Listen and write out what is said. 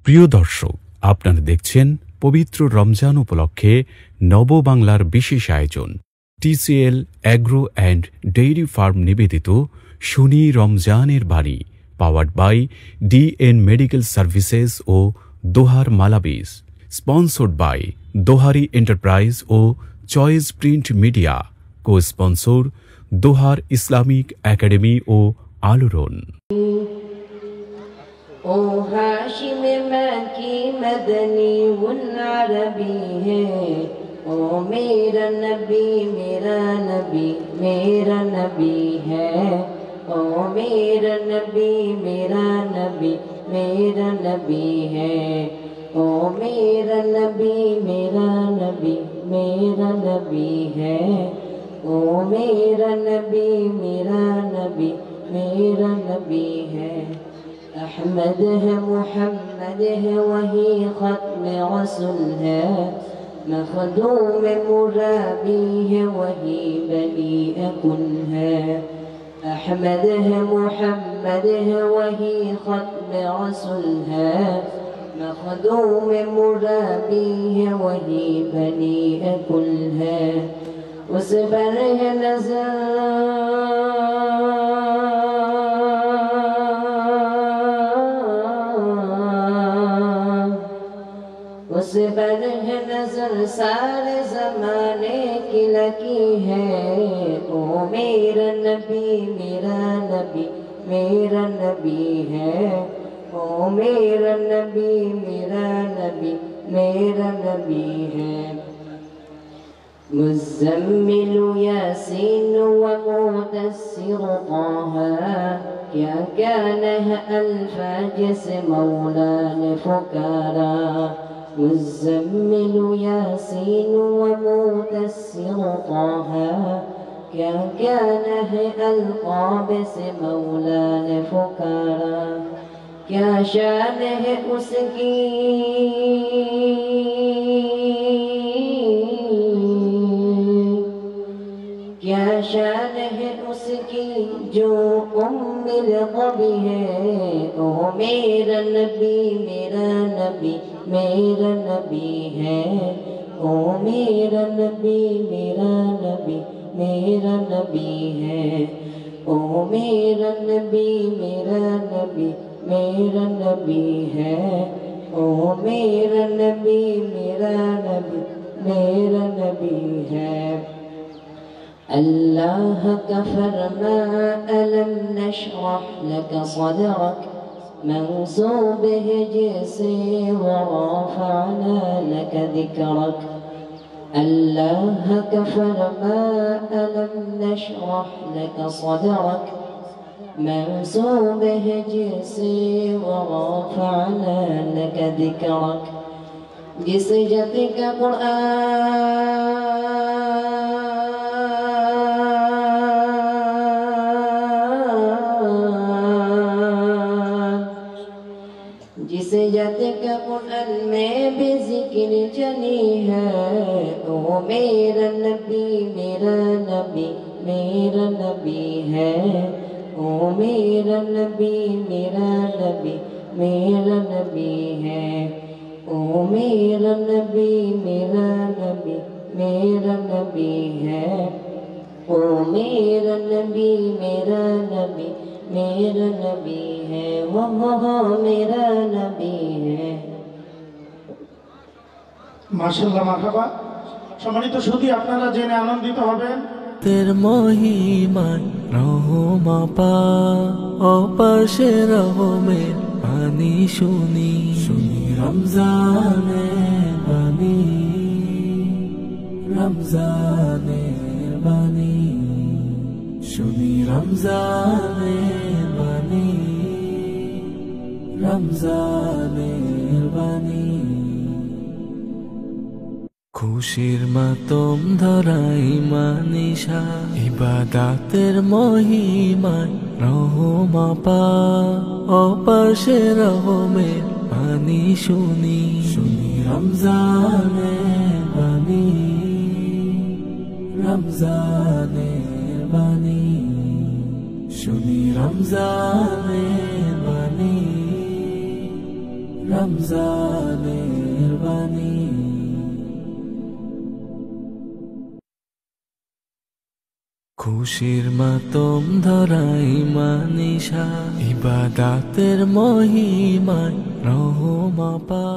প্রিয় দর্শক, আপনারা দেখছেন পবিত্র রমজান উপলক্ষে নববাংলার বিশেষ আয়োজন TCL agro and dairy farm নিবেদিত শুনি রমজানের বাণী, powered by DN medical services ও দোহার মালাবিস, স্পন্সর্ড বাই দোহারি এন্টারপ্রাইজ ও choice print media, co sponsor Dohar Islamic academy ও আলোড়ন। ओ हाशिम मकी मदनी उन अरबी है, ओ मेरा नबी मेरा नबी मेरा नबी है, ओ मेरा नबी मेरा नबी मेरा नबी है, ओ मेरा नबी मेरा नबी मेरा नबी है, ओ मेरा नबी मेरा नबी मेरा नबी है। अहमद है मुहम्मद है वही ख़त्म रसूल है, मखदूम मुराबी है वही बली कुन है। अहमद है मुहम्मद है वही ख़त्म रसूल है, मखदूम मुराबी है वही बली कुन है। उस पर है नज़र उस पर है नजर सारे जमाने की लगी है, ओ मेरा नबी मेरा नबी मेरा नबी है, ओ मेरा नबी मेरा नबी मेरा नबी है। मुज़म्मिल यासीन व मुदस्सिर ताहा, क्या कान है अल्फाज से मौला ने पुकारा। मुज़म्मिल यासीन व मुदस्सिर ताहा, क्या कान है अल्क़ाब से मौला ने पुकारा। क्या शान है उसकी क्या शान है उसकी जो उम्मिल क़बी है, ओ मेरा नबी मेरा नबी मेरा नबी है, ओ मेरा नबी मेरा नबी मेरा नबी है, ओ मेरा नबी मेरा नबी मेरा नबी है, ओ मेरा नबी मेरा नबी मेरा नबी है। अल्लाह का फरमा अलम नशरह लक सदरक, मंसूब है जैसे व रफ़अना लक ज़िक्रक। अल्लाह का फरमा अलम नशरह लक सदरक, मंसूब है जैसे व रफ़अना लक ज़िक्रक। जिस जत का जिस जत का कुरान में भी जिक्र चली है, ओ मेरा नबी मेरा नबी मेरा नबी है, ओ मेरा नबी मेरा नबी मेरा नबी है, ओ मेरा नबी मेरा नबी मेरा नबी है, ओ मेरा नबी मेरा नबी मेरा नबी है, वो मेरा नबी है। माशाल्लाह মারহাবা। সম্মানিত সুধী, আপনারা জেনে আনন্দিত হবেন তের মহিমায় রহমা পা অপাশে রহমের বাণী শুনি শুনি রমজানের বাণী রমজানের বাণী শুনি রমজানের বাণী রমজানের বাণী। খুশির মাতম ধরাই মানিশা ইবাদাতের মহিমায় রহমা পা অপাশে রহমের বাণী শুনি শুনি রমজানের বাণী রমজানের বাণী শুনি রমজানের বাণী রমজানের বাণী। খুশির মাতম ধরাই মানিশা, ইবাদাতের মহিমায় রহমা পা।